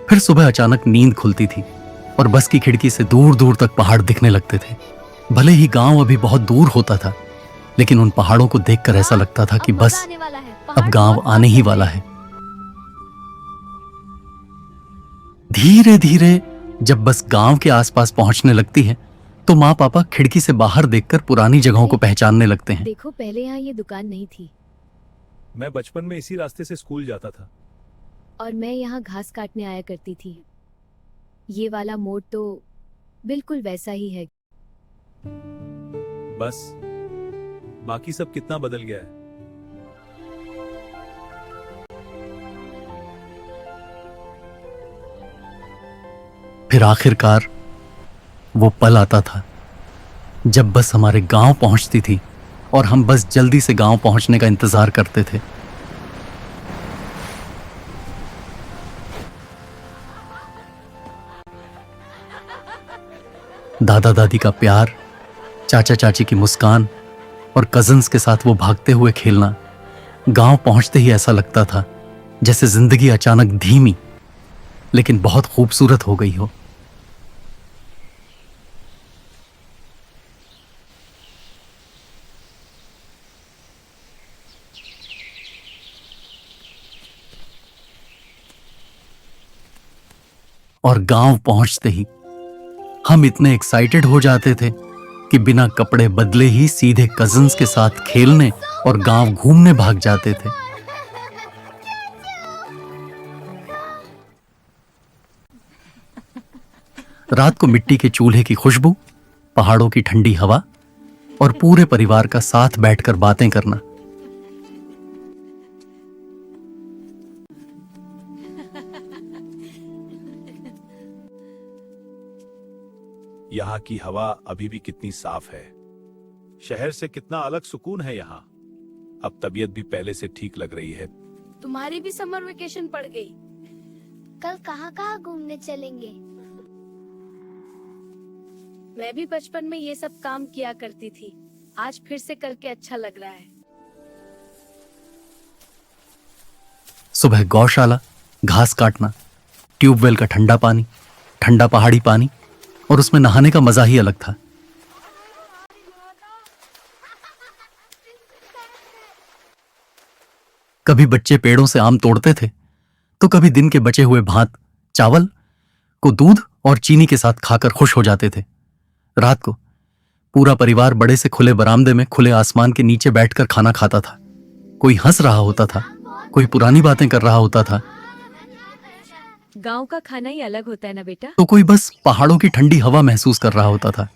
फिर सुबह अचानक नींद खुलती थी और बस की खिड़की से दूर दूर तक पहाड़ दिखने लगते थे। भले ही गांव अभी बहुत दूर होता था, लेकिन उन पहाड़ों को देखकर ऐसा लगता था कि बस अब गांव आने ही वाला है। धीरे धीरे जब बस गांव के आसपास पहुंचने लगती है तो माँ पापा खिड़की से बाहर देखकर पुरानी जगहों को पहचानने लगते हैं। देखो, पहले यहाँ ये दुकान नहीं थी मैं बचपन में इसी रास्ते से स्कूल जाता था। और मैं यहाँ घास काटने आया करती थी। ये वाला मोड़ तो बिल्कुल वैसा ही है। बस बाकी सब कितना बदल गया है। फिर आखिरकार वो पल आता था जब बस हमारे गांव पहुंचती थी और हम बस जल्दी से गांव पहुंचने का इंतजार करते थे। दादा दादी का प्यार, चाचा चाची की मुस्कान और कजिन्स के साथ वो भागते हुए खेलना। गांव पहुंचते ही ऐसा लगता था जैसे जिंदगी अचानक धीमी लेकिन बहुत खूबसूरत हो गई हो। और गांव पहुंचते ही हम इतने एक्साइटेड हो जाते थे कि बिना कपड़े बदले ही सीधे कजिन्स के साथ खेलने और गांव घूमने भाग जाते थे। रात को मिट्टी के चूल्हे की खुशबू, पहाड़ों की ठंडी हवा और पूरे परिवार का साथ बैठकर बातें करना। यहाँ की हवा अभी भी कितनी साफ है। शहर से कितना अलग सुकून है यहाँ। अब तबीयत भी पहले से ठीक लग रही है। तुम्हारी भी समर वेकेशन पड़ गई। कल कहाँ कहाँ घूमने चलेंगे? मैं भी बचपन में ये सब काम किया करती थी। आज फिर से करके अच्छा लग रहा है। सुबह गौशाला, घास काटना, ट्यूबवेल का ठंडा पानी, ठंडा पहाड़ी पानी और उसमें नहाने का मजा ही अलग था। कभी बच्चे पेड़ों से आम तोड़ते थे तो कभी दिन के बचे हुए भात चावल को दूध और चीनी के साथ खाकर खुश हो जाते थे। रात को पूरा परिवार बड़े से खुले बरामदे में खुले आसमान के नीचे बैठकर खाना खाता था। कोई हंस रहा होता था, कोई पुरानी बातें कर रहा होता था, गांव का खाना ही अलग होता है ना बेटा। तो कोई बस पहाड़ों की ठंडी हवा महसूस कर रहा होता था।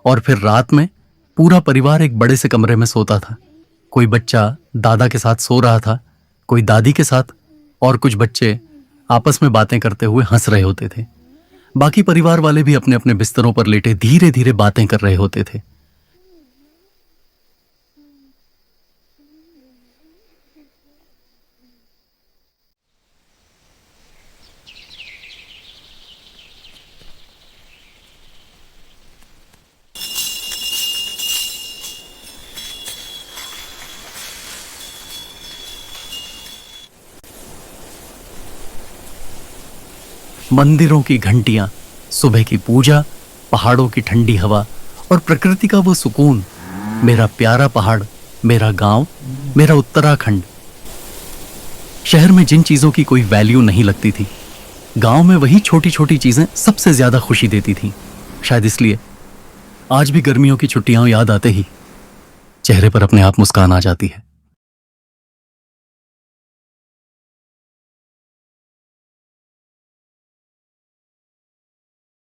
और फिर रात में पूरा परिवार एक बड़े से कमरे में सोता था। कोई बच्चा दादा के साथ सो रहा था, कोई दादी के साथ, और कुछ बच्चे आपस में बातें करते हुए हंस रहे होते थे। बाकी परिवार वाले भी अपने अपने बिस्तरों पर लेटे धीरे धीरे बातें कर रहे होते थे। मंदिरों की घंटियां, सुबह की पूजा, पहाड़ों की ठंडी हवा और प्रकृति का वो सुकून। मेरा प्यारा पहाड़, मेरा गांव, मेरा उत्तराखंड। शहर में जिन चीजों की कोई वैल्यू नहीं लगती थी, गांव में वही छोटी छोटी चीजें सबसे ज्यादा खुशी देती थी। शायद इसलिए आज भी गर्मियों की छुट्टियां याद आते ही चेहरे पर अपने आप मुस्कान आ जाती है।